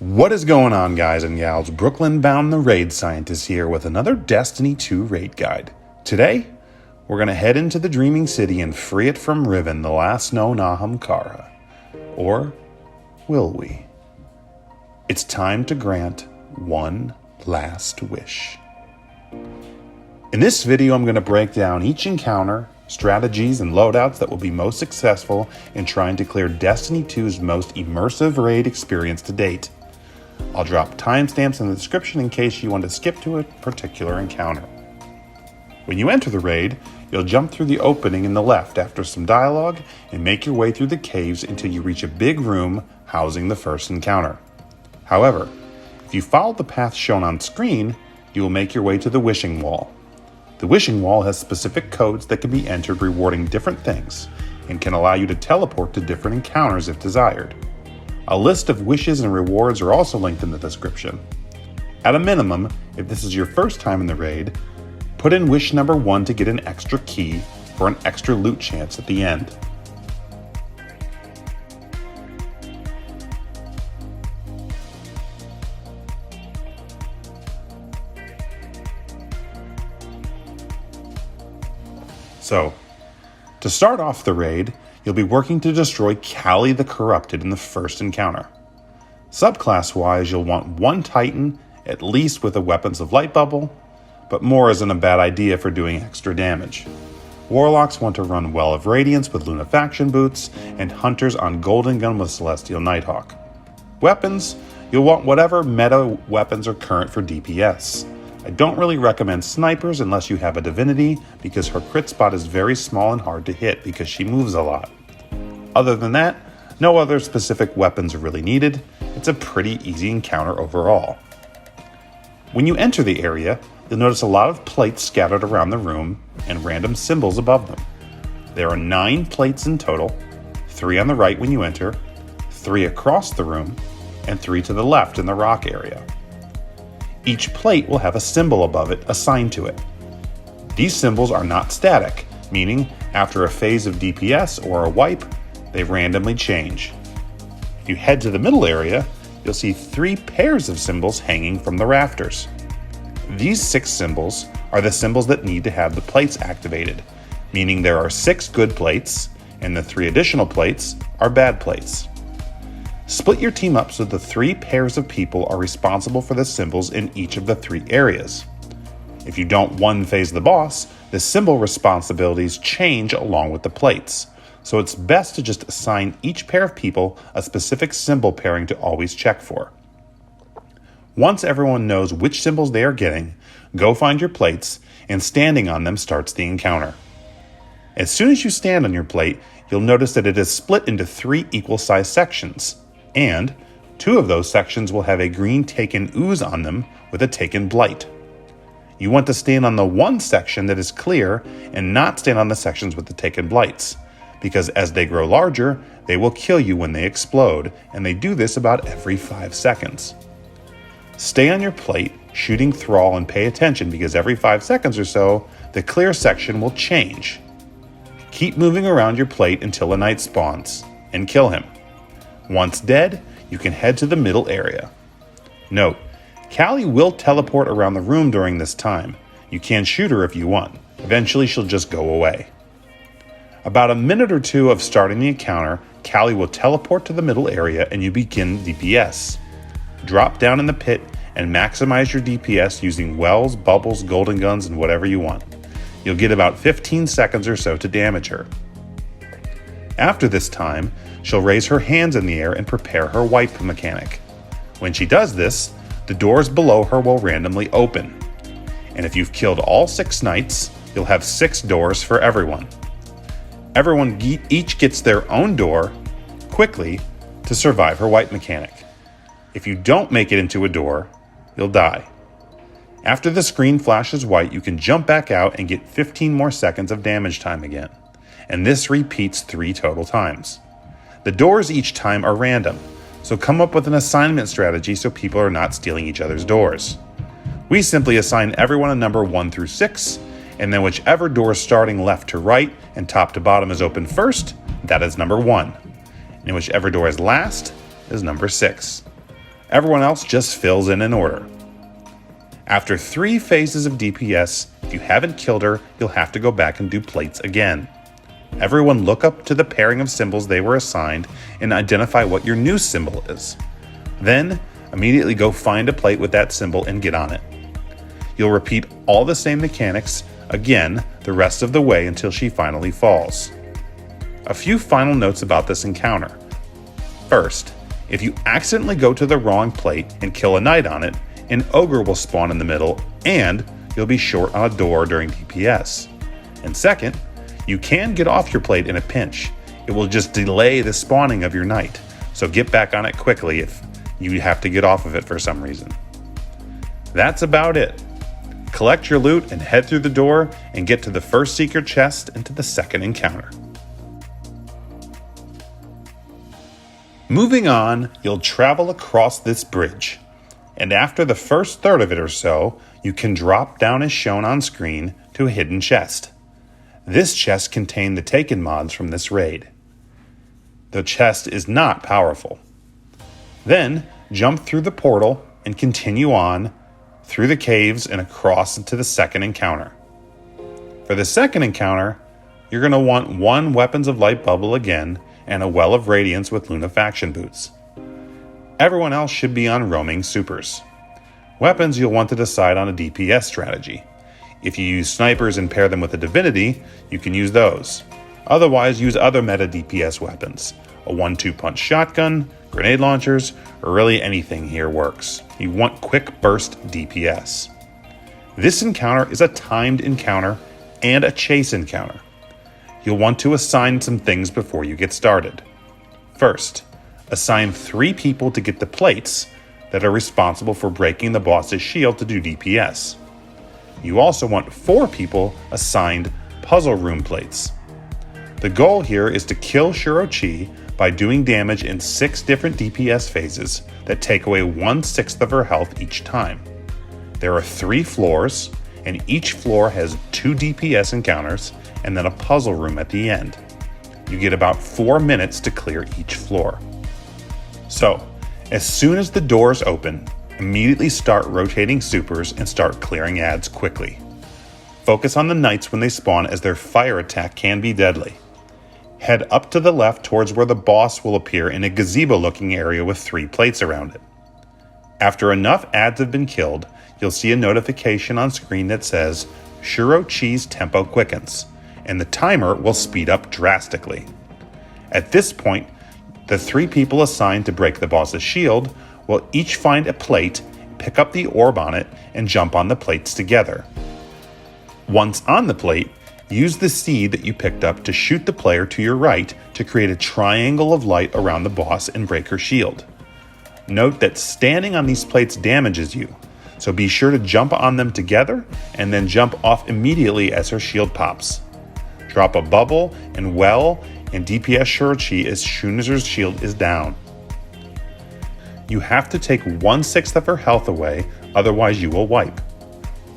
What is going on, guys and gals? Brooklyn-bound the Raid Scientist here with another Destiny 2 raid guide. Today, we're going to head into the Dreaming City and free it from Riven, the last known Ahamkara. Or will we? It's time to grant one last wish. In this video, I'm going to break down each encounter, strategies, and loadouts that will be most successful in trying to clear Destiny 2's most immersive raid experience to date. I'll drop timestamps in the description in case you want to skip to a particular encounter. When you enter the raid, you'll jump through the opening in the left after some dialogue and make your way through the caves until you reach a big room housing the first encounter. However, if you follow the path shown on screen, you will make your way to the Wishing Wall. The Wishing Wall has specific codes that can be entered rewarding different things and can allow you to teleport to different encounters if desired. A list of wishes and rewards are also linked in the description. At a minimum, if this is your first time in the raid, put in wish number 1 to get an extra key for an extra loot chance at the end. So, to start off the raid, you'll be working to destroy Callie the Corrupted in the first encounter. Subclass-wise, you'll want one Titan, at least with a Weapons of Light bubble, but more isn't a bad idea for doing extra damage. Warlocks want to run Well of Radiance with Lunafaction boots, and Hunters on Golden Gun with Celestial Nighthawk. Weapons, you'll want whatever meta weapons are current for DPS. I don't really recommend snipers unless you have a divinity because her crit spot is very small and hard to hit because she moves a lot. Other than that, no other specific weapons are really needed. It's a pretty easy encounter overall. When you enter the area, you'll notice a lot of plates scattered around the room and random symbols above them. There are 9 plates in total, 3 on the right when you enter, 3 across the room, and 3 to the left in the rock area. Each plate will have a symbol above it assigned to it. These symbols are not static, meaning after a phase of DPS or a wipe, they randomly change. If you head to the middle area, you'll see 3 pairs of symbols hanging from the rafters. These 6 symbols are the symbols that need to have the plates activated, meaning there are 6 good plates, and the 3 additional plates are bad plates. Split your team up so the 3 pairs of people are responsible for the symbols in each of the 3 areas. If you don't one-phase the boss, the symbol responsibilities change along with the plates, so it's best to just assign each pair of people a specific symbol pairing to always check for. Once everyone knows which symbols they are getting, go find your plates, and standing on them starts the encounter. As soon as you stand on your plate, you'll notice that it is split into 3 equal-sized sections. And 2 of those sections will have a green Taken ooze on them with a Taken blight. You want to stand on the one section that is clear and not stand on the sections with the Taken blights, because as they grow larger, they will kill you when they explode, and they do this about every 5 seconds. Stay on your plate, shooting Thrall, and pay attention because every 5 seconds or so, the clear section will change. Keep moving around your plate until a knight spawns, and kill him. Once dead, you can head to the middle area. Note, Callie will teleport around the room during this time. You can shoot her if you want. Eventually she'll just go away. About a minute or 2 of starting the encounter, Callie will teleport to the middle area and you begin DPS. Drop down in the pit and maximize your DPS using wells, bubbles, golden guns, and whatever you want. You'll get about 15 seconds or so to damage her. After this time, she'll raise her hands in the air and prepare her wipe mechanic. When she does this, the doors below her will randomly open. And if you've killed all 6 knights, you'll have 6 doors for everyone. Everyone each gets their own door quickly to survive her wipe mechanic. If you don't make it into a door, you'll die. After the screen flashes white, you can jump back out and get 15 more seconds of damage time again. And this repeats 3 total times. The doors each time are random, so come up with an assignment strategy so people are not stealing each other's doors. We simply assign everyone a number 1 through 6, and then whichever door starting left to right and top to bottom is open first, that is number 1. And whichever door is last is number 6. Everyone else just fills in an order. After 3 phases of DPS, if you haven't killed her, you'll have to go back and do plates again. Everyone look up to the pairing of symbols they were assigned and identify what your new symbol is. Then, immediately go find a plate with that symbol and get on it. You'll repeat all the same mechanics again the rest of the way until she finally falls. A few final notes about this encounter. First, if you accidentally go to the wrong plate and kill a knight on it, an ogre will spawn in the middle and you'll be short on a door during DPS. And second, you can get off your plate in a pinch. It will just delay the spawning of your knight, so get back on it quickly if you have to get off of it for some reason. That's about it. Collect your loot and head through the door and get to the first secret chest and to the second encounter. Moving on, you'll travel across this bridge, and after the first third of it or so, you can drop down as shown on screen to a hidden chest. This chest contained the taken mods from this raid. The chest is not powerful. Then, jump through the portal and continue on through the caves and across into the second encounter. For the second encounter, you're going to want 1 Weapons of Light bubble again and a Well of Radiance with Lunafaction boots. Everyone else should be on roaming supers. Weapons you'll want to decide on a DPS strategy. If you use snipers and pair them with a divinity, you can use those. Otherwise, use other meta DPS weapons. A 1-2 punch shotgun, grenade launchers, or really anything here works. You want quick burst DPS. This encounter is a timed encounter and a chase encounter. You'll want to assign some things before you get started. First, assign 3 people to get the plates that are responsible for breaking the boss's shield to do DPS. You also want 4 people assigned puzzle room plates. The goal here is to kill Shuro Chi by doing damage in 6 different DPS phases that take away 1/6 of her health each time. There are 3 floors, and each floor has 2 DPS encounters and then a puzzle room at the end. You get about 4 minutes to clear each floor. So, as soon as the doors open, immediately start rotating supers and start clearing ads quickly. Focus on the knights when they spawn, as their fire attack can be deadly. Head up to the left towards where the boss will appear in a gazebo-looking area with 3 plates around it. After enough ads have been killed, you'll see a notification on screen that says Shuro Chi's tempo quickens, and the timer will speed up drastically. At this point, the 3 people assigned to break the boss's shield will each find a plate, pick up the orb on it, and jump on the plates together. Once on the plate, use the seed that you picked up to shoot the player to your right to create a triangle of light around the boss and break her shield. Note that standing on these plates damages you, so be sure to jump on them together and then jump off immediately as her shield pops. Drop a bubble and well and DPS Shuro Chi as soon as her shield is down. You have to take 1/6 of her health away, otherwise you will wipe.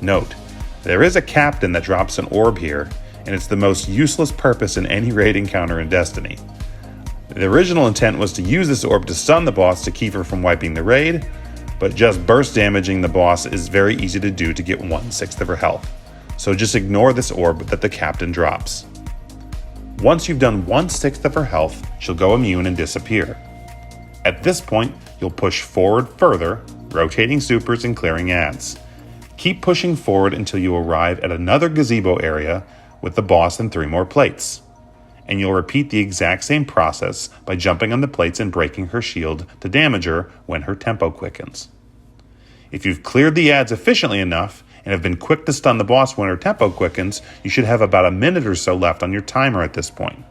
Note, there is a captain that drops an orb here, and it's the most useless purpose in any raid encounter in Destiny. The original intent was to use this orb to stun the boss to keep her from wiping the raid, but just burst damaging the boss is very easy to do to get 1/6 of her health, so just ignore this orb that the captain drops. Once you've done 1/6 of her health, she'll go immune and disappear. At this point, you'll push forward further, rotating supers and clearing ads. Keep pushing forward until you arrive at another gazebo area with the boss and 3 more plates. And you'll repeat the exact same process by jumping on the plates and breaking her shield to damage her when her tempo quickens. If you've cleared the ads efficiently enough and have been quick to stun the boss when her tempo quickens, you should have about a minute or so left on your timer at this point.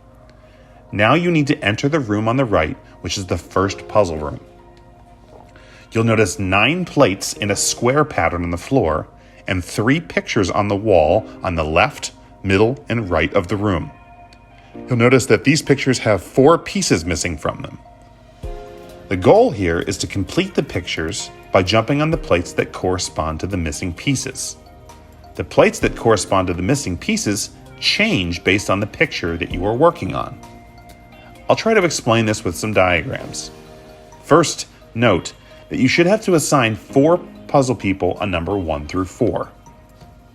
Now you need to enter the room on the right, which is the first puzzle room. You'll notice 9 plates in a square pattern on the floor and 3 pictures on the wall on the left, middle, and right of the room. You'll notice that these pictures have 4 pieces missing from them. The goal here is to complete the pictures by jumping on the plates that correspond to the missing pieces. The plates that correspond to the missing pieces change based on the picture that you are working on. I'll try to explain this with some diagrams. First, note that you should have to assign 4 puzzle people a number 1 through 4.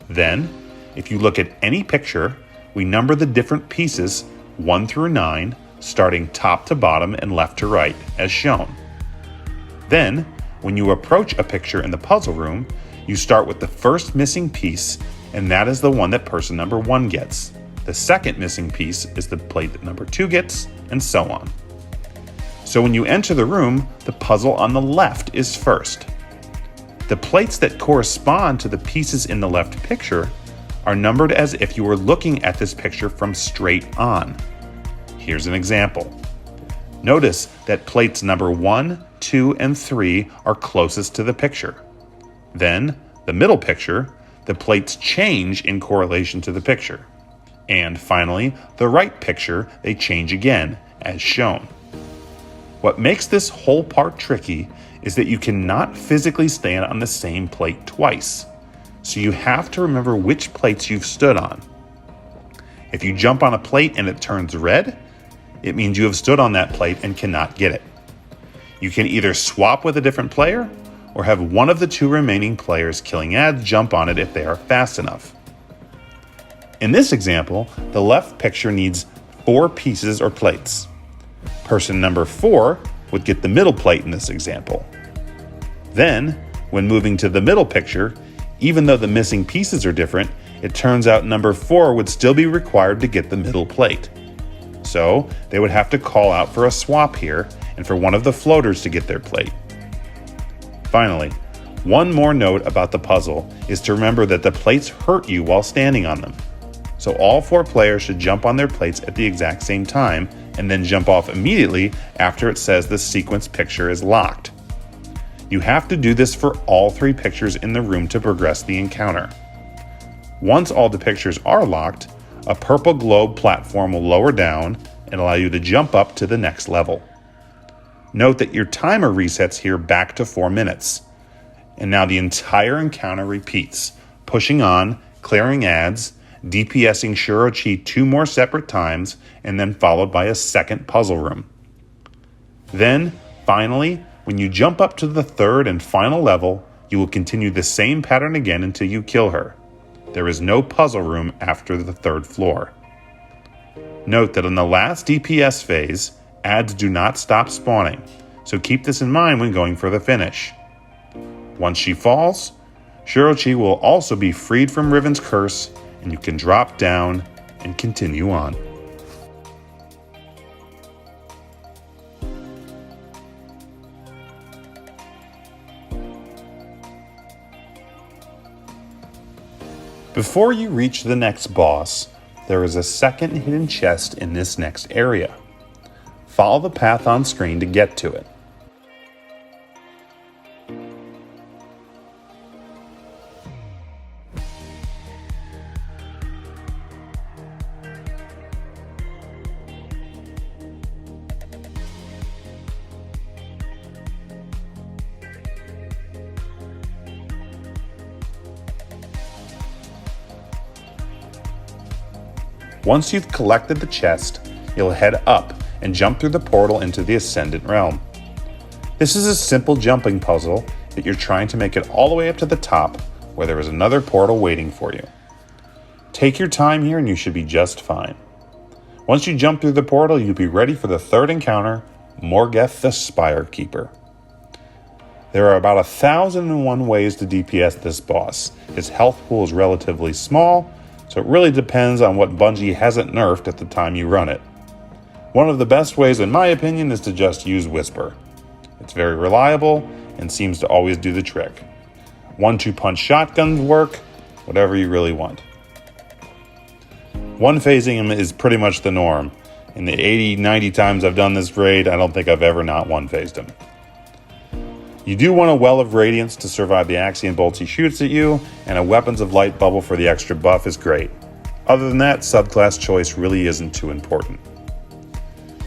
Then, if you look at any picture, we number the different pieces 1 through 9, starting top to bottom and left to right, as shown. Then, when you approach a picture in the puzzle room, you start with the first missing piece, and that is the one that person number 1 gets. The second missing piece is the plate that number 2 gets, and so on. So when you enter the room, the puzzle on the left is first. The plates that correspond to the pieces in the left picture are numbered as if you were looking at this picture from straight on. Here's an example. Notice that plates number 1, 2, and 3 are closest to the picture. Then, the middle picture, the plates change in correlation to the picture. And finally, the right picture, they change again, as shown. What makes this whole part tricky is that you cannot physically stand on the same plate twice. So you have to remember which plates you've stood on. If you jump on a plate and it turns red, it means you have stood on that plate and cannot get it. You can either swap with a different player or have one of the 2 remaining players killing ads jump on it if they are fast enough. In this example, the left picture needs 4 pieces or plates. Person number 4 would get the middle plate in this example. Then, when moving to the middle picture, even though the missing pieces are different, it turns out number 4 would still be required to get the middle plate. So, they would have to call out for a swap here and for one of the floaters to get their plate. Finally, one more note about the puzzle is to remember that the plates hurt you while standing on them. So all 4 players should jump on their plates at the exact same time and then jump off immediately after it says the sequence picture is locked. You have to do this for all 3 pictures in the room to progress the encounter. Once all the pictures are locked, a purple globe platform will lower down and allow you to jump up to the next level. Note that your timer resets here back to 4 minutes. And now the entire encounter repeats, pushing on, clearing ads, DPSing Shuro Chi 2 more separate times, and then followed by a second puzzle room. Then, finally, when you jump up to the 3rd and final level, you will continue the same pattern again until you kill her. There is no puzzle room after the 3rd floor. Note that in the last DPS phase, ads do not stop spawning, so keep this in mind when going for the finish. Once she falls, Shuro Chi will also be freed from Riven's curse, and you can drop down and continue on. Before you reach the next boss, there is a second hidden chest in this next area. Follow the path on screen to get to it. Once you've collected the chest, you'll head up and jump through the portal into the Ascendant Realm. This is a simple jumping puzzle that you're trying to make it all the way up to the top, where there is another portal waiting for you. Take your time here and you should be just fine. Once you jump through the portal, you'll be ready for the 3rd encounter, Morgeth the Spire Keeper. There are about 1,001 ways to DPS this boss. His health pool is relatively small, so it really depends on what Bungie hasn't nerfed at the time you run it. One of the best ways, in my opinion, is to just use Whisper. It's very reliable and seems to always do the trick. 1-2 punch shotguns work, whatever you really want. One phasing him is pretty much the norm. In the 80-90 times I've done this raid, I don't think I've ever not one phased him. You do want a Well of Radiance to survive the Axion bolts he shoots at you, and a Weapons of Light bubble for the extra buff is great. Other than that, subclass choice really isn't too important.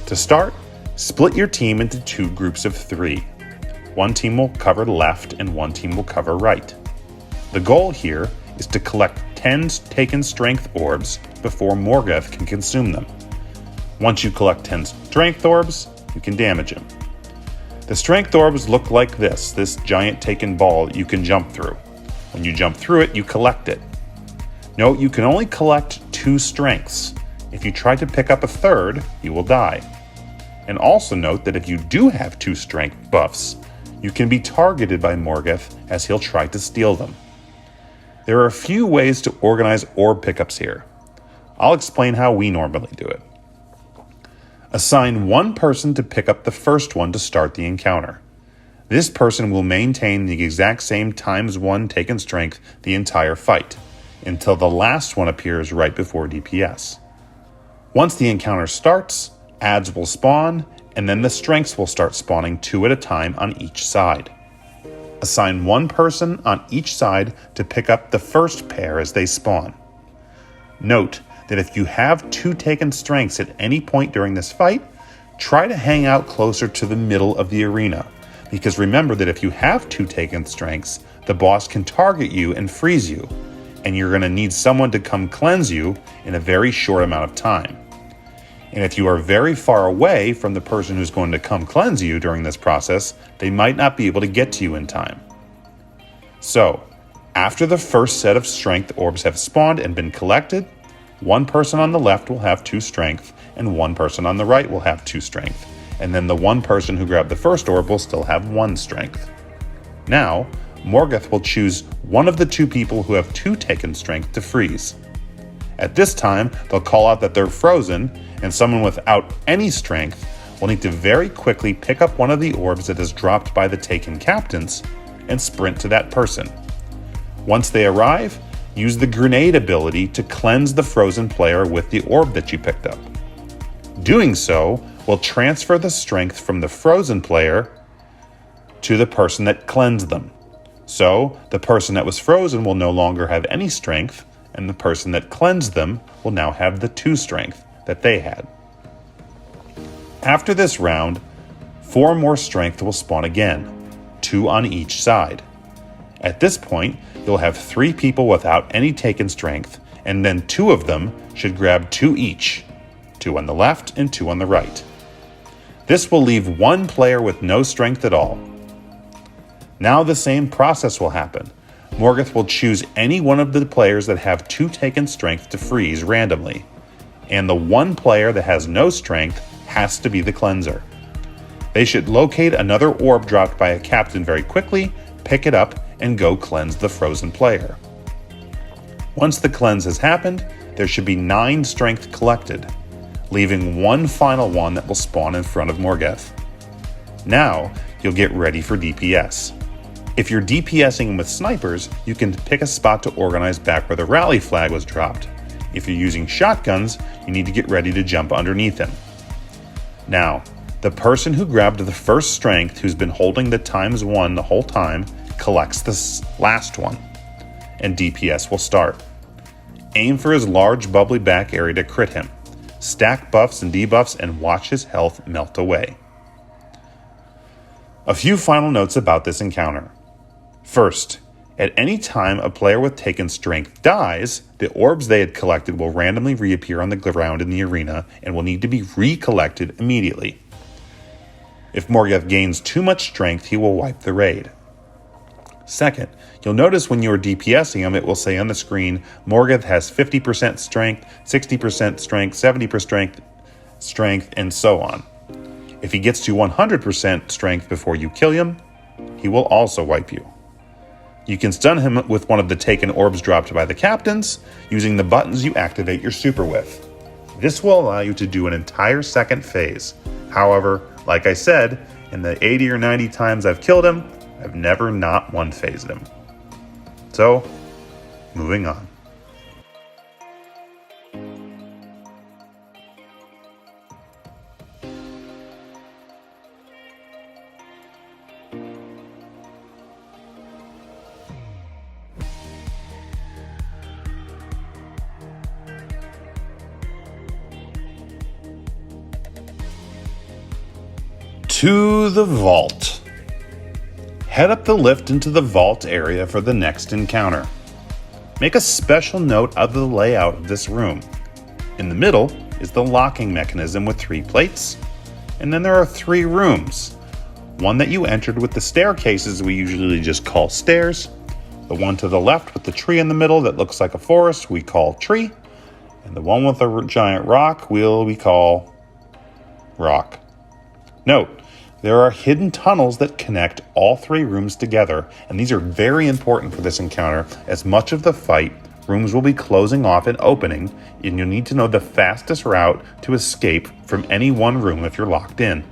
To start, split your team into 2 groups of 3. One team will cover left and one team will cover right. The goal here is to collect 10 taken strength orbs before Morgeth can consume them. Once you collect 10 strength orbs, you can damage him. The strength orbs look like this giant taken ball you can jump through. When you jump through it, you collect it. Note you can only collect 2 strengths. If you try to pick up a third, you will die. And also note that if you do have 2 strength buffs, you can be targeted by Morgeth as he'll try to steal them. There are a few ways to organize orb pickups here. I'll explain how we normally do it. Assign one person to pick up the first one to start the encounter. This person will maintain the exact same ×1 taken strength the entire fight, until the last one appears right before DPS. Once the encounter starts, adds will spawn, and then the strengths will start spawning 2 at a time on each side. Assign one person on each side to pick up the first pair as they spawn. Note that if you have 2 taken strengths at any point during this fight, try to hang out closer to the middle of the arena, because remember that if you have 2 taken strengths, the boss can target you and freeze you, and you're going to need someone to come cleanse you in a very short amount of time. And if you are very far away from the person who's going to come cleanse you during this process, they might not be able to get to you in time. So, after the first set of strength orbs have spawned and been collected, one person on the left will have 2 strength, and one person on the right will have 2 strength, and then the one person who grabbed the first orb will still have 1 strength. Now, Morgeth will choose one of the 2 people who have 2 taken strength to freeze. At this time, they'll call out that they're frozen, and someone without any strength will need to very quickly pick up one of the orbs that is dropped by the taken captains and sprint to that person. Once they arrive, use the grenade ability to cleanse the frozen player with the orb that you picked up. Doing so will transfer the strength from the frozen player to the person that cleansed them. So, the person that was frozen will no longer have any strength, and the person that cleansed them will now have the 2 strength that they had. After this round, 4 more strength will spawn again, 2 on each side. At this point, you'll have 3 people without any taken strength, and then 2 of them should grab 2 each, 2 on the left and 2 on the right. This will leave 1 player with no strength at all. Now the same process will happen. Morgeth will choose any one of the players that have 2 taken strength to freeze randomly, and the 1 player that has no strength has to be the cleanser. They should locate another orb dropped by a captain very quickly, pick it up, and go cleanse the frozen player. Once the cleanse has happened, there should be 9 strength collected, leaving 1 final one that will spawn in front of Morgeth. Now, you'll get ready for DPS. If you're DPSing with snipers, you can pick a spot to organize back where the rally flag was dropped. If you're using shotguns, you need to get ready to jump underneath him. Now, the person who grabbed the first strength, who's been holding the ×1 the whole time, collects the last one, and DPS will start. Aim for his large bubbly back area to crit him. Stack buffs and debuffs and watch his health melt away. A few final notes about this encounter. First, at any time a player with taken strength dies, the orbs they had collected will randomly reappear on the ground in the arena and will need to be recollected immediately. If Morgeth gains too much strength, he will wipe the raid. Second, you'll notice when you're DPSing him, it will say on the screen, Morgeth has 50% strength, 60% strength, 70% strength, and so on. If he gets to 100% strength before you kill him, he will also wipe you. You can stun him with one of the taken orbs dropped by the captains, using the buttons you activate your super with. This will allow you to do an entire second phase. However, like I said, in the 80 or 90 times I've killed him, I've never not one-phased him. So, moving on. To the vault. Head up the lift into the vault area for the next encounter. Make a special note of the layout of this room. In the middle is the locking mechanism with 3 plates, and then there are 3 rooms. One that you entered with the staircases we usually just call stairs. The one to the left with the tree in the middle that looks like a forest we call tree. And the one with the giant rock we call rock. Note, there are hidden tunnels that connect all three rooms together, and these are very important for this encounter, as much of the fight, rooms will be closing off and opening, and you'll need to know the fastest route to escape from any one room if you're locked in.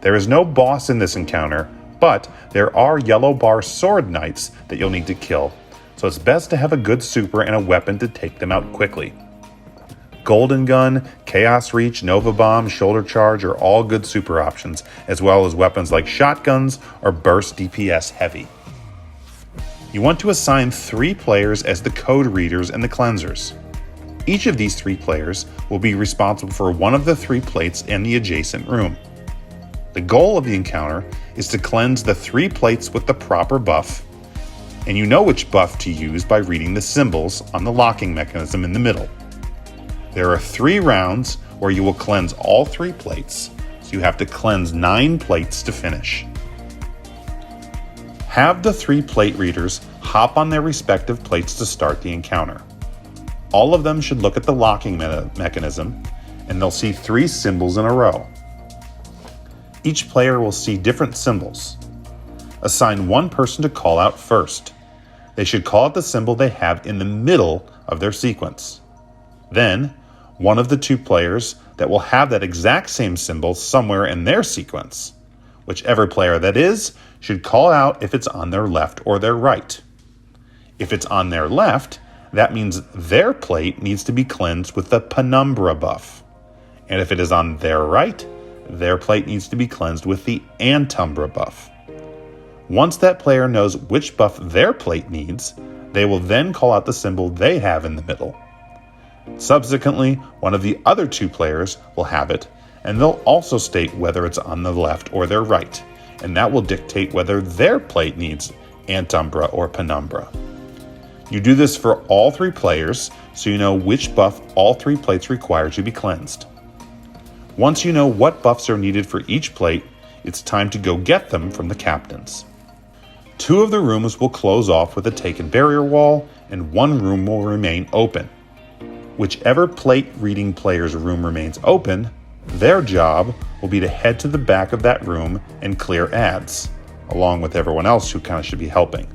There is no boss in this encounter, but there are yellow bar sword knights that you'll need to kill, so it's best to have a good super and a weapon to take them out quickly. Golden Gun, Chaos Reach, Nova Bomb, Shoulder Charge are all good super options, as well as weapons like shotguns or Burst DPS Heavy. You want to assign 3 players as the code readers and the cleansers. Each of these 3 players will be responsible for one of the 3 plates in the adjacent room. The goal of the encounter is to cleanse the 3 plates with the proper buff, and you know which buff to use by reading the symbols on the locking mechanism in the middle. There are 3 rounds where you will cleanse all 3 plates, so you have to cleanse 9 plates to finish. Have the 3 plate readers hop on their respective plates to start the encounter. All of them should look at the locking mechanism, and they'll see 3 symbols in a row. Each player will see different symbols. Assign one person to call out first. They should call out the symbol they have in the middle of their sequence. Then, one of the 2 players that will have that exact same symbol somewhere in their sequence. Whichever player that is should call out if it's on their left or their right. If it's on their left, that means their plate needs to be cleansed with the Penumbra buff. And if it is on their right, their plate needs to be cleansed with the Antumbra buff. Once that player knows which buff their plate needs, they will then call out the symbol they have in the middle. Subsequently, one of the other 2 players will have it, and they'll also state whether it's on the left or their right, and that will dictate whether their plate needs Antumbra or Penumbra. You do this for all 3 players, so you know which buff all 3 plates require to be cleansed. Once you know what buffs are needed for each plate, it's time to go get them from the captains. 2 of the rooms will close off with a taken barrier wall, and 1 room will remain open. Whichever plate reading player's room remains open, their job will be to head to the back of that room and clear ads, along with everyone else who kind of should be helping.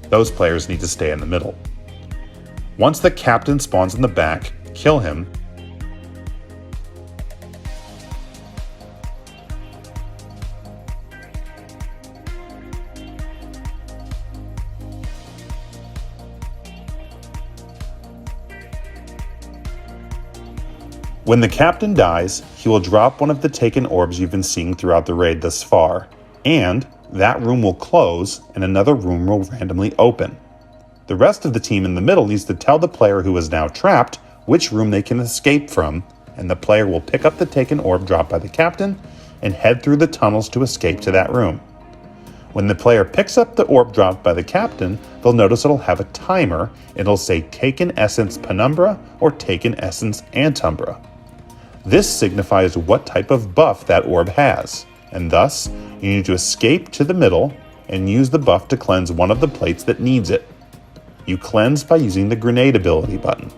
Those players need to stay in the middle. Once the captain spawns in the back, kill him. When the captain dies, he will drop one of the taken orbs you've been seeing throughout the raid thus far, and that room will close and another room will randomly open. The rest of the team in the middle needs to tell the player who is now trapped which room they can escape from, and the player will pick up the taken orb dropped by the captain and head through the tunnels to escape to that room. When the player picks up the orb dropped by the captain, they'll notice it'll have a timer and it'll say Taken Essence Penumbra or Taken Essence Antumbra. This signifies what type of buff that orb has, and thus, you need to escape to the middle and use the buff to cleanse one of the plates that needs it. You cleanse by using the grenade ability button.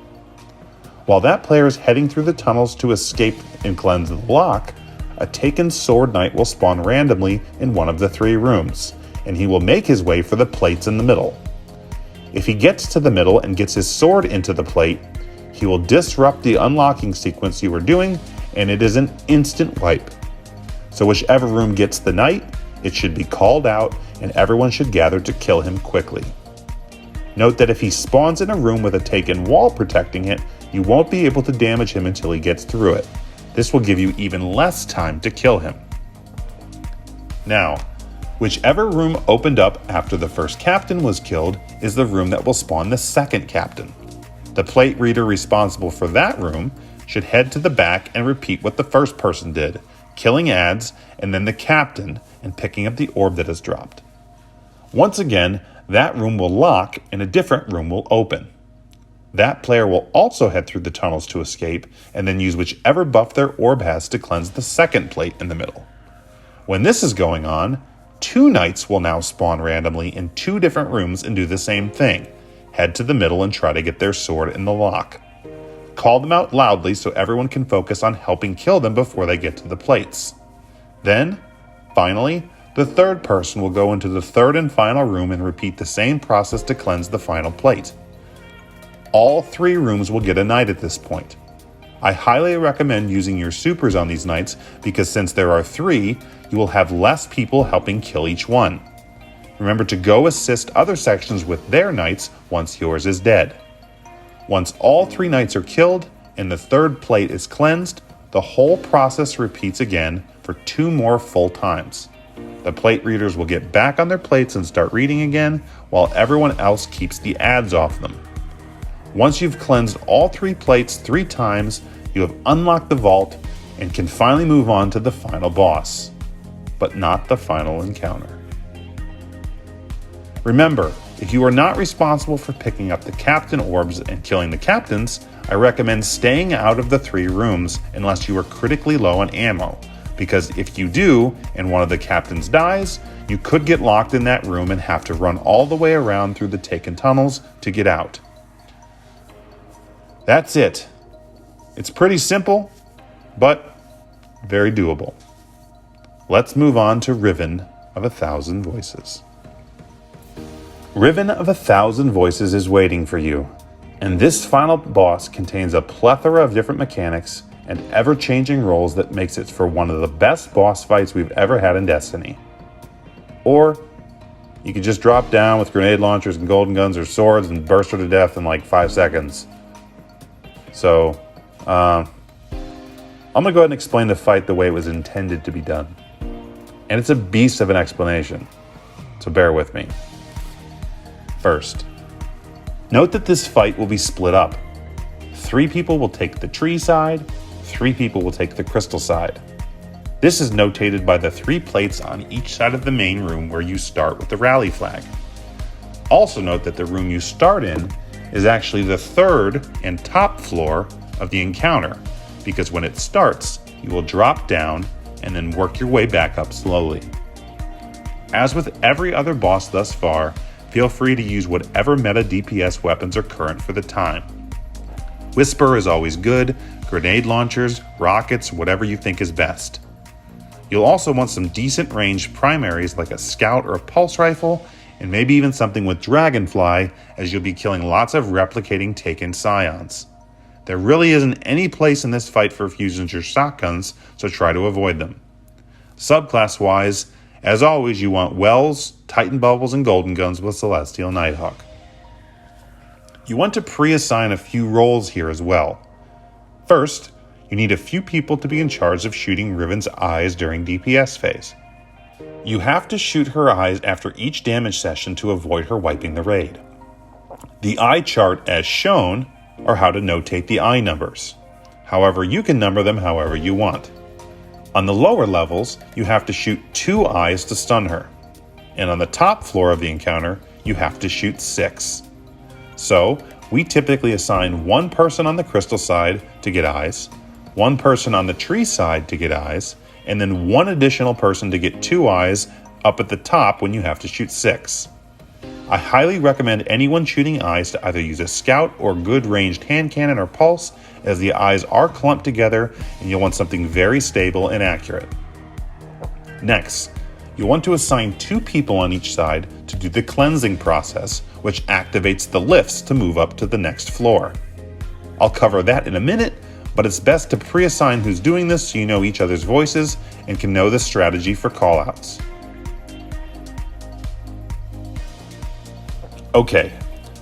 While that player is heading through the tunnels to escape and cleanse the lock, a taken sword knight will spawn randomly in one of the 3 rooms, and he will make his way for the plates in the middle. If he gets to the middle and gets his sword into the plate, he will disrupt the unlocking sequence you were doing, and it is an instant wipe. So whichever room gets the knight, it should be called out, and everyone should gather to kill him quickly. Note that if he spawns in a room with a taken wall protecting it, you won't be able to damage him until he gets through it. This will give you even less time to kill him. Now, whichever room opened up after the first captain was killed is the room that will spawn the second captain. The plate reader responsible for that room should head to the back and repeat what the first person did, killing ads and then the captain and picking up the orb that is dropped. Once again, that room will lock and a different room will open. That player will also head through the tunnels to escape and then use whichever buff their orb has to cleanse the second plate in the middle. When this is going on, 2 knights will now spawn randomly in 2 different rooms and do the same thing. Head to the middle and try to get their sword in the lock. Call them out loudly so everyone can focus on helping kill them before they get to the plates. Then, finally, the 3rd person will go into the 3rd and final room and repeat the same process to cleanse the final plate. All 3 rooms will get a knight at this point. I highly recommend using your supers on these knights because since there are 3, you will have less people helping kill each one. Remember to go assist other sections with their knights once yours is dead. Once all 3 knights are killed and the 3rd plate is cleansed, the whole process repeats again for 2 more full times. The plate readers will get back on their plates and start reading again, while everyone else keeps the ads off them. Once you've cleansed all 3 plates 3 times, you have unlocked the vault and can finally move on to the final boss, but not the final encounter. Remember, if you are not responsible for picking up the captain orbs and killing the captains, I recommend staying out of the 3 rooms unless you are critically low on ammo, because if you do and one of the captains dies, you could get locked in that room and have to run all the way around through the taken tunnels to get out. That's it. It's pretty simple, but very doable. Let's move on to Riven of 1,000 Voices. Riven of 1,000 Voices is waiting for you, and this final boss contains a plethora of different mechanics and ever-changing roles that makes it for one of the best boss fights we've ever had in Destiny. Or you could just drop down with grenade launchers and golden guns or swords and burst her to death in like 5 seconds. So, I'm going to go ahead and explain the fight the way it was intended to be done. And it's a beast of an explanation, so bear with me. First, note that this fight will be split up. 3 people will take the tree side, 3 people will take the crystal side. This is notated by the 3 plates on each side of the main room where you start with the rally flag. Also note that the room you start in is actually the 3rd and top floor of the encounter, because when it starts, you will drop down and then work your way back up slowly. As with every other boss thus far, feel free to use whatever meta DPS weapons are current for the time. Whisper is always good, grenade launchers, rockets, whatever you think is best. You'll also want some decent ranged primaries like a scout or a pulse rifle, and maybe even something with Dragonfly, as you'll be killing lots of replicating taken scions. There really isn't any place in this fight for fusions or shotguns, so try to avoid them. Subclass wise, as always you want Wells, Titan Bubbles, and Golden Guns with Celestial Nighthawk. You want to pre-assign a few roles here as well. First, you need a few people to be in charge of shooting Riven's eyes during DPS phase. You have to shoot her eyes after each damage session to avoid her wiping the raid. The eye chart as shown are how to notate the eye numbers. However, you can number them however you want. On the lower levels, you have to shoot 2 eyes to stun her. And on the top floor of the encounter, you have to shoot 6. So, we typically assign 1 person on the crystal side to get eyes, 1 person on the tree side to get eyes, and then 1 additional person to get 2 eyes up at the top when you have to shoot 6. I highly recommend anyone shooting eyes to either use a scout or good ranged hand cannon or pulse, as the eyes are clumped together and you'll want something very stable and accurate. Next, you'll want to assign 2 people on each side to do the cleansing process, which activates the lifts to move up to the next floor. I'll cover that in a minute, but it's best to pre-assign who's doing this so you know each other's voices and can know the strategy for callouts. Okay,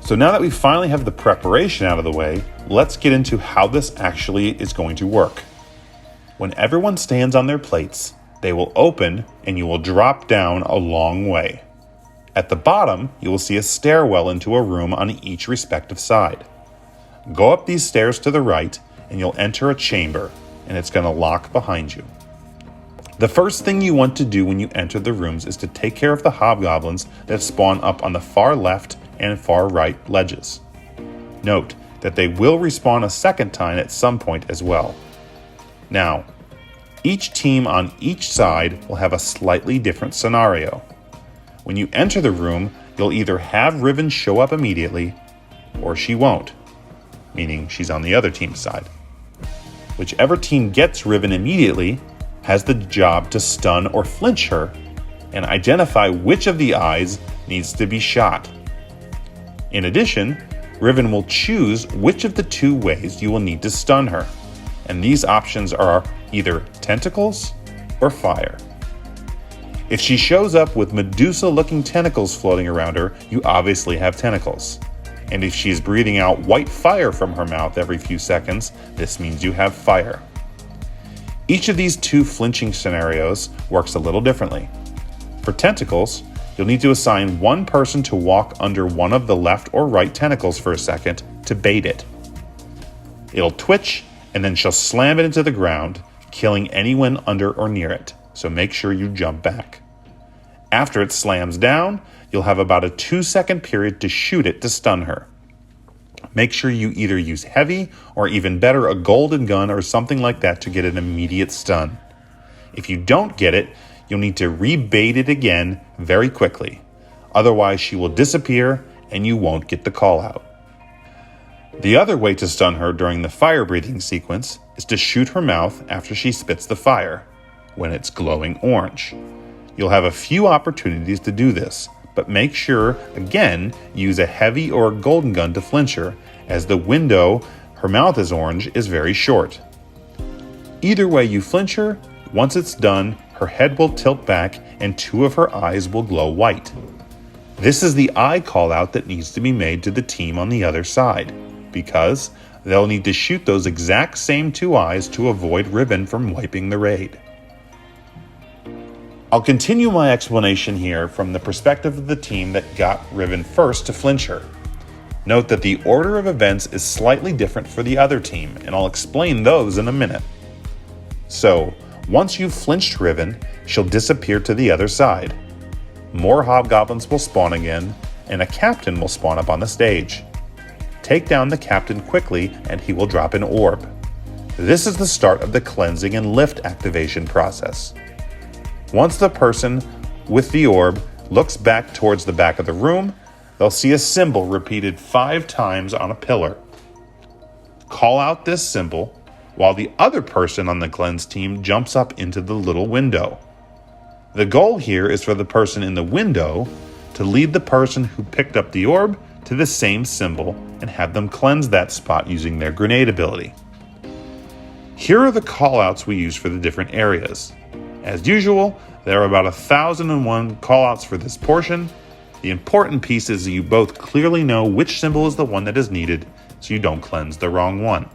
so now that we finally have the preparation out of the way, let's get into how this actually is going to work. When everyone stands on their plates, they will open and you will drop down a long way. At the bottom, you will see a stairwell into a room on each respective side. Go up these stairs to the right and you'll enter a chamber, and it's going to lock behind you. The first thing you want to do when you enter the rooms is to take care of the hobgoblins that spawn up on the far left and far right ledges. Note that they will respawn a second time at some point as well. Now, Each team on each side will have a slightly different scenario. When you enter the room, you'll either have Riven show up immediately, or she won't, meaning she's on the other team's side. Whichever team gets Riven immediately has the job to stun or flinch her and identify which of the eyes needs to be shot. In addition, Riven will choose which of the two ways you will need to stun her, and these options are either tentacles or fire. If she shows up with Medusa-looking tentacles floating around her, you obviously have tentacles. And if she's breathing out white fire from her mouth every few seconds, this means you have fire. Each of these two flinching scenarios works a little differently. For tentacles, you'll need to assign one person to walk under one of the left or right tentacles for a second to bait it. It'll twitch, and then she'll slam it into the ground, killing anyone under or near it, so make sure you jump back. After it slams down, you'll have about a 2-second period to shoot it to stun her. Make sure you either use heavy, or even better, a golden gun or something like that to get an immediate stun. If you don't get it, you'll need to rebait it again very quickly. Otherwise, she will disappear and you won't get the call out. The other way to stun her during the fire breathing sequence is to shoot her mouth after she spits the fire, when it's glowing orange. You'll have a few opportunities to do this, but make sure, again, use a heavy or a golden gun to flinch her, as the window her mouth is orange is very short. Either way you flinch her, once it's done, her head will tilt back and two of her eyes will glow white. This is the eye call out that needs to be made to the team on the other side, because they'll need to shoot those exact same two eyes to avoid Riven from wiping the raid. I'll continue my explanation here from the perspective of the team that got Riven first to flinch her. Note that the order of events is slightly different for the other team, and I'll explain those in a minute. So, once you've flinched Riven, she'll disappear to the other side. More hobgoblins will spawn again, and a captain will spawn up on the stage. Take down the captain quickly and he will drop an orb. This is the start of the cleansing and lift activation process. Once the person with the orb looks back towards the back of the room, they'll see a symbol repeated 5 times on a pillar. Call out this symbol while the other person on the cleanse team jumps up into the little window. The goal here is for the person in the window to lead the person who picked up the orb to the same symbol and have them cleanse that spot using their grenade ability. Here are the callouts we use for the different areas. As usual, there are about 1,001 callouts for this portion. The important piece is that you both clearly know which symbol is the one that is needed, so you don't cleanse the wrong one.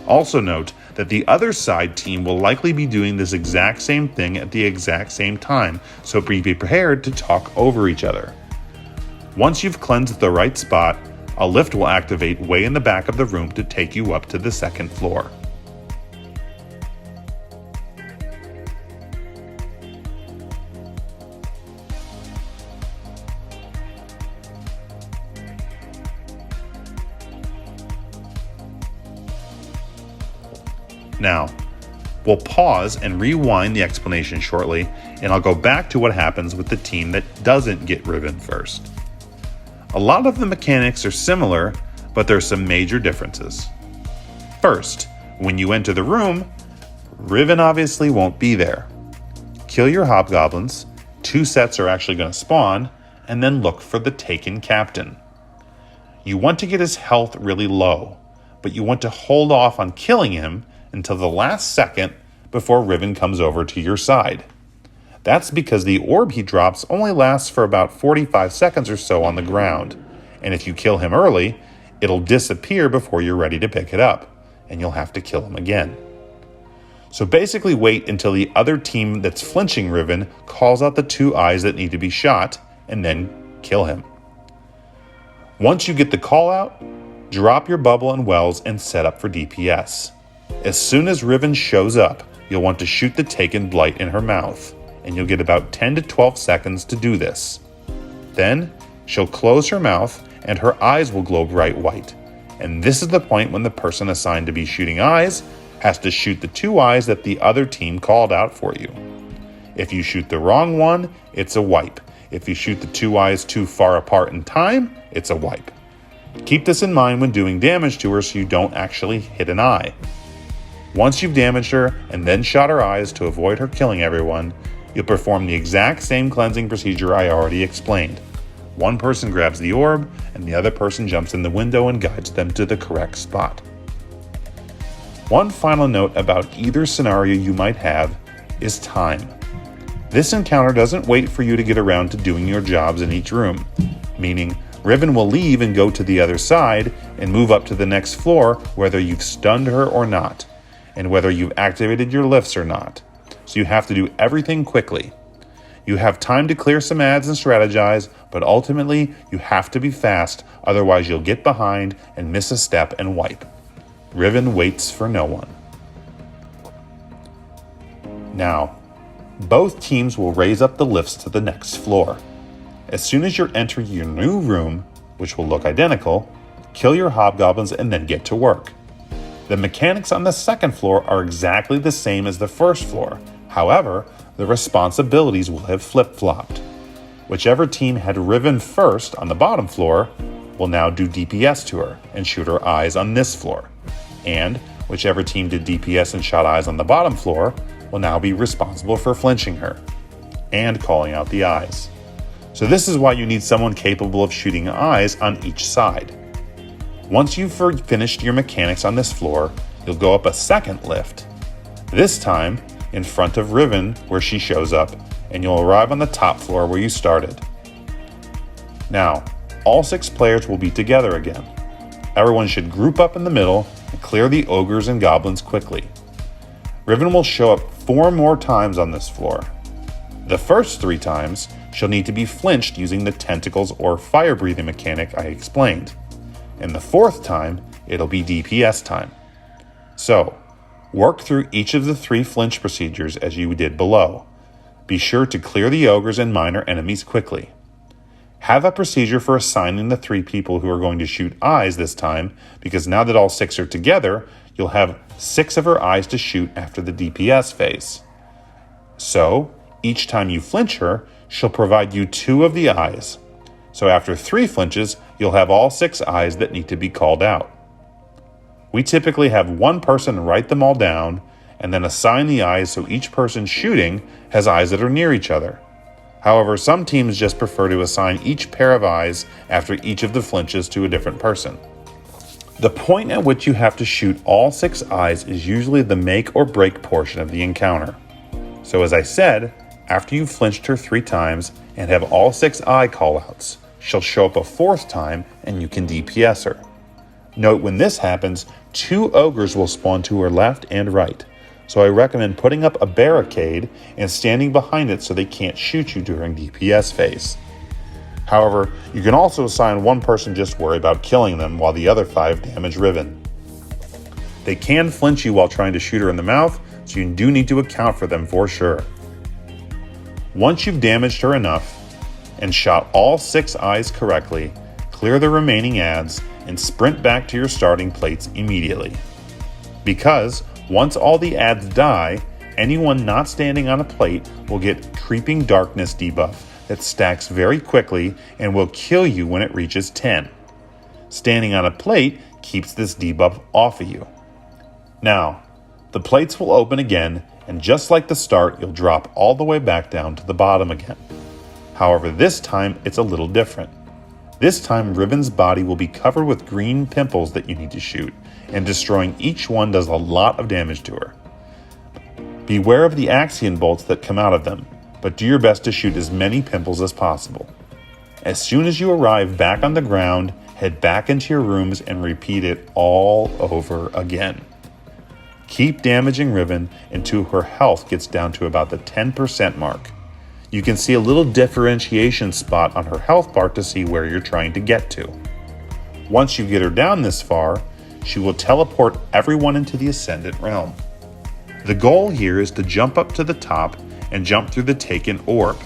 Also note that the other side team will likely be doing this exact same thing at the exact same time, so be prepared to talk over each other. Once you've cleansed the right spot, a lift will activate way in the back of the room to take you up to the second floor. Now, we'll pause and rewind the explanation shortly, and I'll go back to what happens with the team that doesn't get Riven first. A lot of the mechanics are similar, but there's some major differences. First, when you enter the room, Riven obviously won't be there. Kill your hobgoblins, 2 sets are actually going to spawn, and then look for the taken captain. You want to get his health really low, but you want to hold off on killing him until the last second before Riven comes over to your side. That's because the orb he drops only lasts for about 45 seconds or so on the ground, and if you kill him early, it'll disappear before you're ready to pick it up, and you'll have to kill him again. So basically wait until the other team that's flinching Riven calls out the 2 eyes that need to be shot, and then kill him. Once you get the call out, drop your bubble and wells and set up for DPS. As soon as Riven shows up, you'll want to shoot the taken blight in her mouth, and you'll get about 10 to 12 seconds to do this. Then, she'll close her mouth and her eyes will glow bright white. And this is the point when the person assigned to be shooting eyes has to shoot the 2 eyes that the other team called out for you. If you shoot the wrong one, it's a wipe. If you shoot the 2 eyes too far apart in time, it's a wipe. Keep this in mind when doing damage to her so you don't actually hit an eye. Once you've damaged her and then shot her eyes to avoid her killing everyone, you'll perform the exact same cleansing procedure I already explained. One person grabs the orb, and the other person jumps in the window and guides them to the correct spot. One final note about either scenario you might have is time. This encounter doesn't wait for you to get around to doing your jobs in each room, meaning Riven will leave and go to the other side and move up to the next floor whether you've stunned her or not, and whether you've activated your lifts or not. So you have to do everything quickly. You have time to clear some ads and strategize, but ultimately you have to be fast, otherwise you'll get behind and miss a step and wipe. Riven waits for no one. Now, both teams will raise up the lifts to the next floor. As soon as you're entering your new room, which will look identical, kill your hobgoblins and then get to work. The mechanics on the second floor are exactly the same as the first floor. However, the responsibilities will have flip-flopped. Whichever team had Riven first on the bottom floor will now do DPS to her and shoot her eyes on this floor. And whichever team did DPS and shot eyes on the bottom floor will now be responsible for flinching her and calling out the eyes. So this is why you need someone capable of shooting eyes on each side. Once you've finished your mechanics on this floor, you'll go up a second lift. This time, in front of Riven where she shows up, and you'll arrive on the top floor where you started. Now, all 6 players will be together again. Everyone should group up in the middle and clear the ogres and goblins quickly. Riven will show up 4 more times on this floor. The first 3 times, she'll need to be flinched using the tentacles or fire breathing mechanic I explained. And the 4th time, it'll be DPS time. So, work through each of the 3 flinch procedures as you did below. Be sure to clear the ogres and minor enemies quickly. Have a procedure for assigning the 3 people who are going to shoot eyes this time, because now that all 6 are together, you'll have 6 of her eyes to shoot after the DPS phase. So, each time you flinch her, she'll provide you 2 of the eyes. So after 3 flinches, you'll have all 6 eyes that need to be called out. We typically have one person write them all down and then assign the eyes so each person shooting has eyes that are near each other. However, some teams just prefer to assign each pair of eyes after each of the flinches to a different person. The point at which you have to shoot all 6 eyes is usually the make or break portion of the encounter. So as I said, after you've flinched her 3 times and have all 6 eye callouts, she'll show up a 4th time and you can DPS her. Note when this happens, 2 ogres will spawn to her left and right, so I recommend putting up a barricade and standing behind it so they can't shoot you during DPS phase. However, you can also assign one person just worry about killing them while the other 5 damage Riven. They can flinch you while trying to shoot her in the mouth, so you do need to account for them for sure. Once you've damaged her enough and shot all 6 eyes correctly, clear the remaining ads and sprint back to your starting plates immediately. Because once all the ads die, anyone not standing on a plate will get Creeping Darkness debuff that stacks very quickly and will kill you when it reaches 10. Standing on a plate keeps this debuff off of you. Now, the plates will open again, and just like the start, you'll drop all the way back down to the bottom again. However, this time it's a little different. This time, Riven's body will be covered with green pimples that you need to shoot, and destroying each one does a lot of damage to her. Beware of the Axion bolts that come out of them, but do your best to shoot as many pimples as possible. As soon as you arrive back on the ground, head back into your rooms and repeat it all over again. Keep damaging Riven until her health gets down to about the 10% mark. You can see a little differentiation spot on her health bar to see where you're trying to get to. Once you get her down this far, she will teleport everyone into the Ascendant Realm. The goal here is to jump up to the top and jump through the taken orb.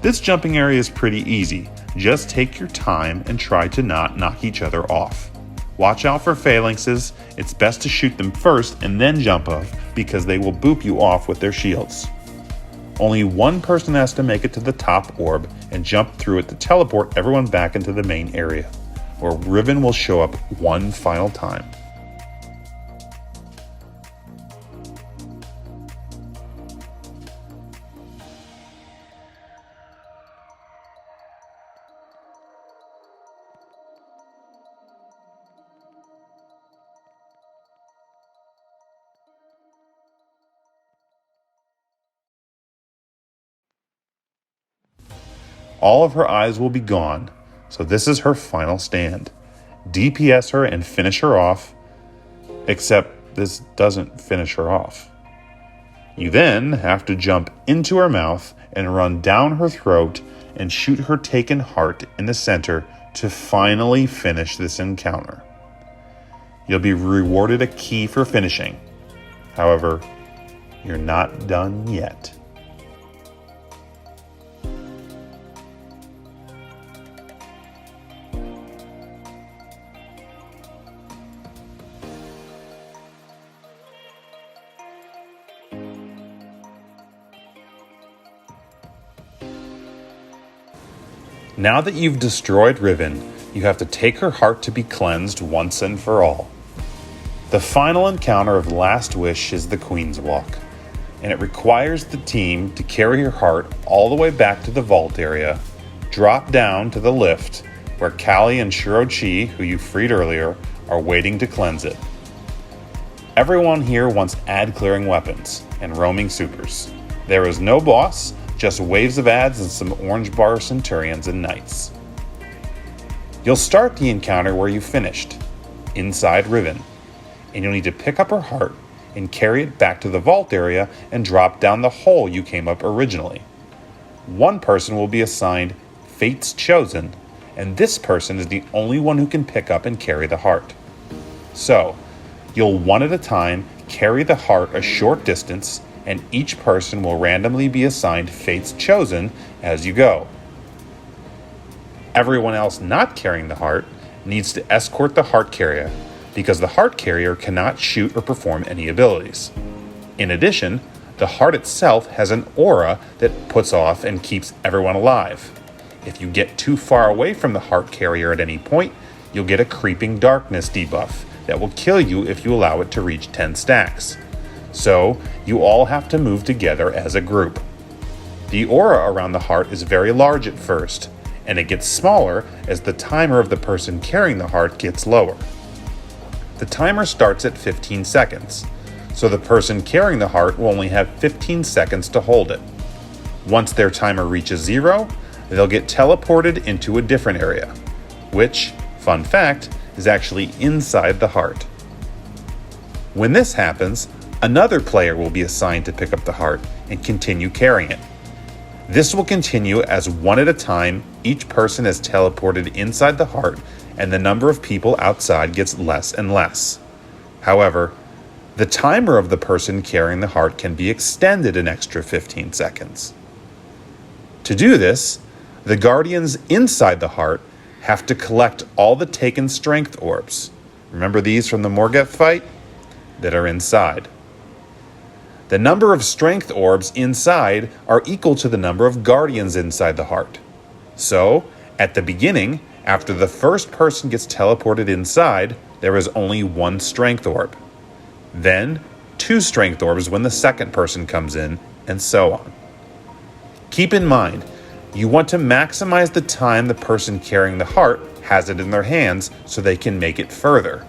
This jumping area is pretty easy. Just take your time and try to not knock each other off. Watch out for phalanxes. It's best to shoot them first and then jump off because they will boop you off with their shields. Only one person has to make it to the top orb and jump through it to teleport everyone back into the main area, where Riven will show up one final time. All of her eyes will be gone, so this is her final stand. DPS her and finish her off, except this doesn't finish her off. You then have to jump into her mouth and run down her throat and shoot her taken heart in the center to finally finish this encounter. You'll be rewarded a key for finishing. However, you're not done yet. Now that you've destroyed Riven, you have to take her heart to be cleansed once and for all. The final encounter of Last Wish is the Queenswalk, and it requires the team to carry her heart all the way back to the vault area, drop down to the lift where Callie and Shuro Chi, who you freed earlier, are waiting to cleanse it. Everyone here wants ad-clearing weapons and roaming supers. There is no boss, just waves of ads and some orange bar centurions and knights. You'll start the encounter where you finished, inside Riven, and you'll need to pick up her heart and carry it back to the vault area and drop down the hole you came up originally. One person will be assigned Fate's Chosen, and this person is the only one who can pick up and carry the heart. So, you'll one at a time carry the heart a short distance, and each person will randomly be assigned Fate's Chosen as you go. Everyone else not carrying the heart needs to escort the heart carrier, because the heart carrier cannot shoot or perform any abilities. In addition, the heart itself has an aura that puts off and keeps everyone alive. If you get too far away from the heart carrier at any point, you'll get a creeping darkness debuff that will kill you if you allow it to reach 10 stacks. So, you all have to move together as a group. The aura around the heart is very large at first, and it gets smaller as the timer of the person carrying the heart gets lower. The timer starts at 15 seconds, so the person carrying the heart will only have 15 seconds to hold it. Once their timer reaches 0, they'll get teleported into a different area, which, fun fact, is actually inside the heart. When this happens, another player will be assigned to pick up the heart and continue carrying it. This will continue as one at a time each person is teleported inside the heart and the number of people outside gets less and less. However, the timer of the person carrying the heart can be extended an extra 15 seconds. To do this, the guardians inside the heart have to collect all the taken strength orbs. Remember these from the Morgeth fight? That are inside. The number of strength orbs inside are equal to the number of guardians inside the heart. So, at the beginning, after the first person gets teleported inside, there is only one strength orb. Then, 2 strength orbs when the second person comes in, and so on. Keep in mind, you want to maximize the time the person carrying the heart has it in their hands so they can make it further.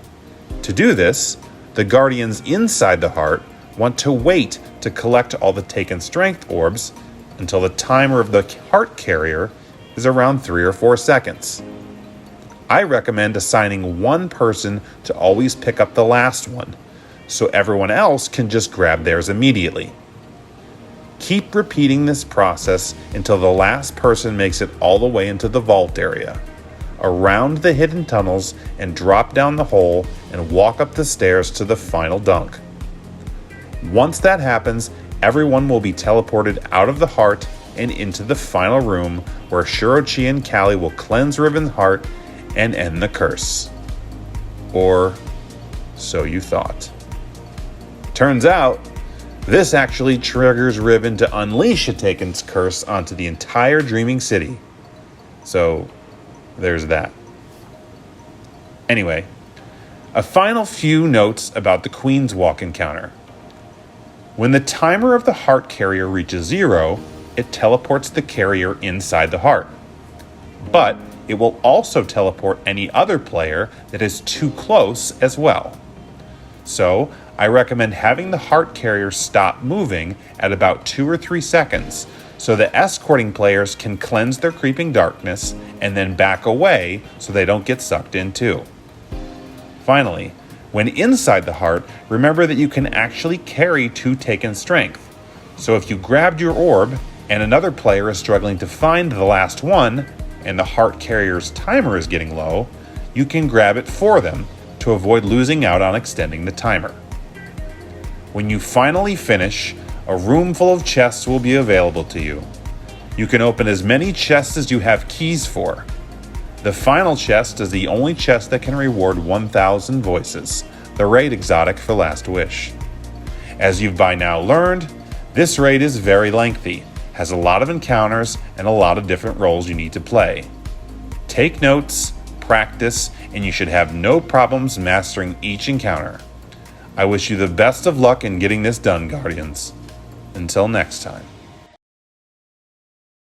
To do this, the guardians inside the heart want to wait to collect all the taken strength orbs until the timer of the heart carrier is around 3 or 4 seconds. I recommend assigning one person to always pick up the last one, so everyone else can just grab theirs immediately. Keep repeating this process until the last person makes it all the way into the vault area, around the hidden tunnels, and drop down the hole and walk up the stairs to the final dunk. Once that happens, everyone will be teleported out of the heart and into the final room where Shuro Chi and Callie will cleanse Riven's heart and end the curse. Or so you thought. Turns out, this actually triggers Riven to unleash a Taken's curse onto the entire Dreaming City. So, there's that. Anyway, a final few notes about the Queenswalk encounter. When the timer of the heart carrier reaches 0, it teleports the carrier inside the heart. But it will also teleport any other player that is too close as well. So, I recommend having the heart carrier stop moving at about 2 or 3 seconds so that escorting players can cleanse their creeping darkness and then back away so they don't get sucked in too. Finally, when inside the heart, remember that you can actually carry 2 Taken strength. So if you grabbed your orb and another player is struggling to find the last one and the heart carrier's timer is getting low, you can grab it for them to avoid losing out on extending the timer. When you finally finish, a room full of chests will be available to you. You can open as many chests as you have keys for. The final chest is the only chest that can reward 1,000 voices, the raid exotic for Last Wish. As you've by now learned, this raid is very lengthy, has a lot of encounters, and a lot of different roles you need to play. Take notes, practice, and you should have no problems mastering each encounter. I wish you the best of luck in getting this done, Guardians. Until next time.